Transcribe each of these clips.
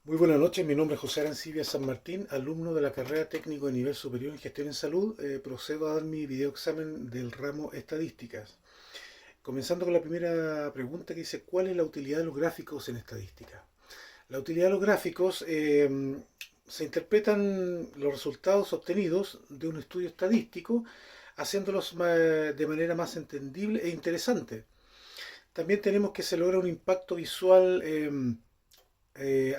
Muy buenas noches, mi nombre es José Arancibia San Martín, alumno de la carrera técnico de nivel superior en gestión en salud. Procedo a dar mi video examen del ramo estadísticas. Comenzando con la primera pregunta que dice, ¿cuál es la utilidad de los gráficos en estadística? La utilidad de los gráficos se interpretan los resultados obtenidos de un estudio estadístico, haciéndolos de manera más entendible e interesante. También tenemos que se logra un impacto visual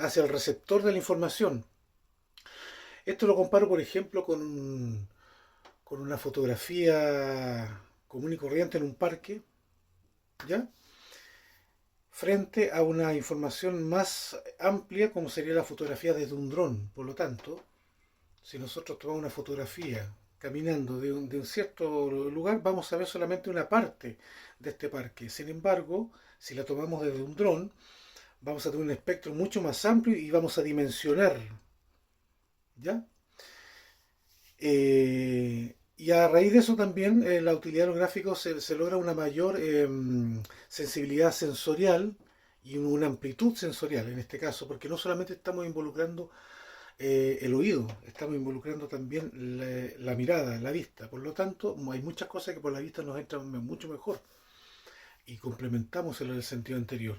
hacia el receptor de la información. Esto lo comparo, por ejemplo, con una fotografía común y corriente en un parque, ¿ya? Frente a una información más amplia como sería la fotografía desde un dron. Por lo tanto, si nosotros tomamos una fotografía caminando de un cierto lugar, vamos a ver solamente una parte de este parque. Sin embargo, si la tomamos desde un dron, vamos a tener un espectro mucho más amplio y vamos a dimensionar, ¿ya? Y a raíz de eso también la utilidad de los gráficos se logra una mayor sensibilidad sensorial y una amplitud sensorial en este caso, porque no solamente estamos involucrando el oído, estamos involucrando también la mirada, la vista. Por lo tanto, hay muchas cosas que por la vista nos entran mucho mejor y complementamos el sentido anterior.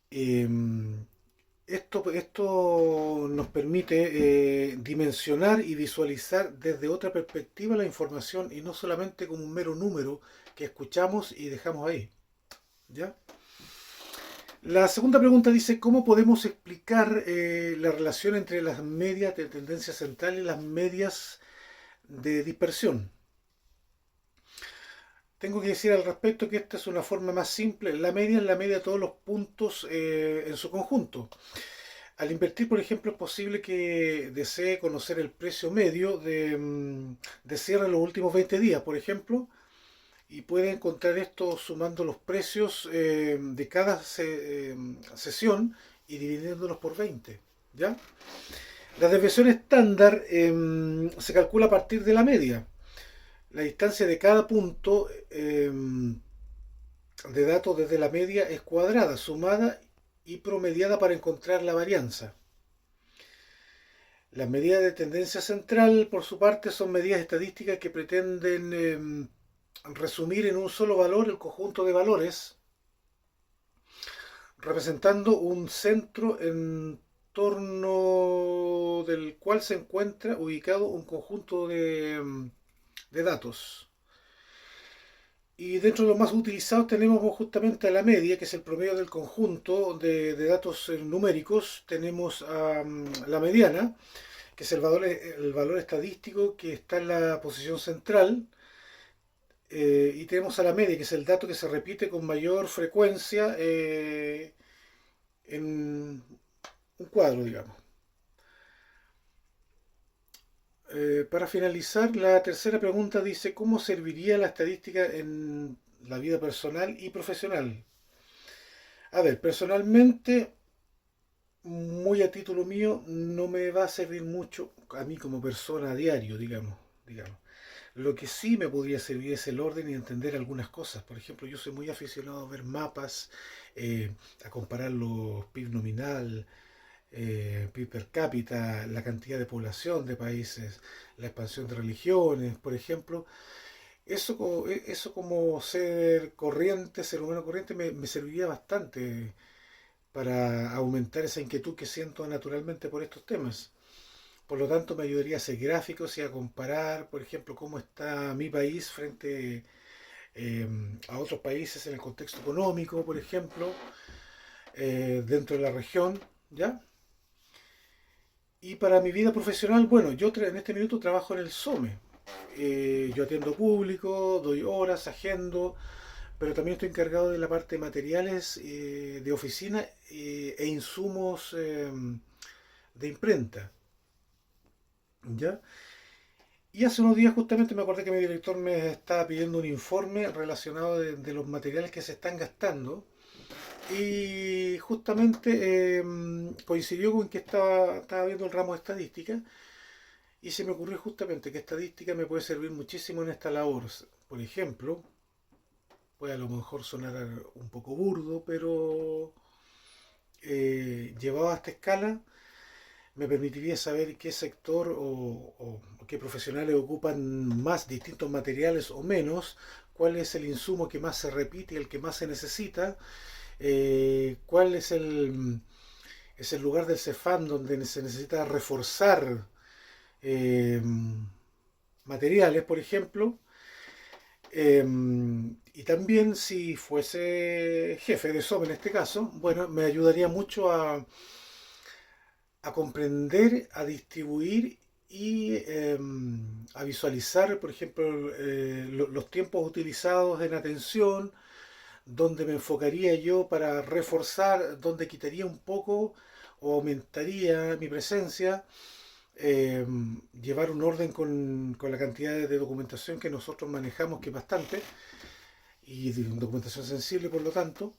Em, esto nos permite dimensionar y visualizar desde otra perspectiva la información y no solamente como un mero número que escuchamos y dejamos ahí. ¿Ya? La segunda pregunta dice, ¿cómo podemos explicar la relación entre las medias de tendencia central y las medias de dispersión? Tengo que decir al respecto que esta es una forma más simple. La media es la media de todos los puntos en su conjunto. Al invertir, por ejemplo, es posible que desee conocer el precio medio de cierre en los últimos 20 días, por ejemplo, y puede encontrar esto sumando los precios de cada sesión y dividiéndolos por 20. ¿Ya? La desviación estándar se calcula a partir de la media. La distancia de cada punto de datos desde la media es cuadrada, sumada y promediada para encontrar la varianza. Las medidas de tendencia central, por su parte, son medidas estadísticas que pretenden resumir en un solo valor el conjunto de valores, representando un centro en torno del cual se encuentra ubicado un conjunto de datos. Y dentro de los más utilizados tenemos justamente a la media, que es el promedio del conjunto de datos numéricos. Tenemos a la mediana, que es el valor estadístico que está en la posición central, y tenemos a la media, que es el dato que se repite con mayor frecuencia en un cuadro, digamos. Para finalizar, la tercera pregunta dice, ¿cómo serviría la estadística en la vida personal y profesional? A ver, personalmente, muy a título mío, no me va a servir mucho a mí como persona a diario, digamos. Lo que sí me podría servir es el orden y entender algunas cosas. Por ejemplo, yo soy muy aficionado a ver mapas, a comparar los PIB nominal, PIB per cápita, la cantidad de población de países, la expansión de religiones, por ejemplo. Eso como ser corriente, ser humano corriente, me serviría bastante para aumentar esa inquietud que siento naturalmente por estos temas. Por lo tanto, me ayudaría a hacer gráficos y a comparar, por ejemplo, cómo está mi país frente a otros países en el contexto económico, por ejemplo, dentro de la región, ¿ya? Y para mi vida profesional, bueno, yo en este minuto trabajo en el SOME. Yo atiendo público, doy horas, agendo, pero también estoy encargado de la parte de materiales de oficina e insumos de imprenta, ¿ya? Y hace unos días justamente me acordé que mi director me estaba pidiendo un informe relacionado de los materiales que se están gastando. Y justamente coincidió con que estaba viendo el ramo de estadística y se me ocurrió justamente que estadística me puede servir muchísimo en esta labor. Por ejemplo, puede a lo mejor sonar un poco burdo, pero llevado a esta escala, me permitiría saber qué sector o qué profesionales ocupan más distintos materiales o menos, cuál es el insumo que más se repite y el que más se necesita, cuál es el lugar del Cefam donde se necesita reforzar eh, materiales, por ejemplo. Y también si fuese jefe de SOM en este caso, bueno, me ayudaría mucho a comprender, a distribuir y a visualizar, por ejemplo, los tiempos utilizados en atención, dónde me enfocaría yo para reforzar, dónde quitaría un poco o aumentaría mi presencia, llevar un orden con la cantidad de documentación que nosotros manejamos, que es bastante, y de documentación sensible por lo tanto,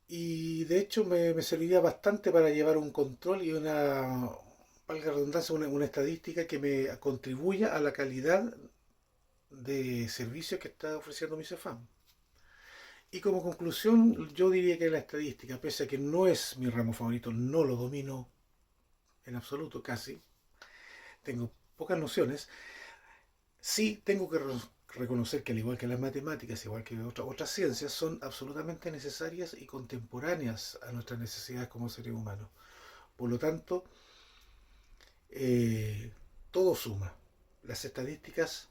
y de hecho me serviría bastante para llevar un control y una, valga la redundancia, una estadística que me contribuya a la calidad de servicio que está ofreciendo mi CEFAM. Y como conclusión, yo diría que la estadística, pese a que no es mi ramo favorito, no lo domino en absoluto casi, tengo pocas nociones, sí tengo que reconocer que al igual que las matemáticas, igual que otras ciencias, son absolutamente necesarias y contemporáneas a nuestras necesidades como seres humanos. Por lo tanto, eh, todo suma. Las estadísticas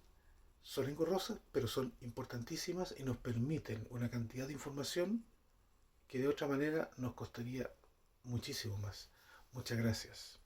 son engorrosas, pero son importantísimas y nos permiten una cantidad de información que de otra manera nos costaría muchísimo más. Muchas gracias.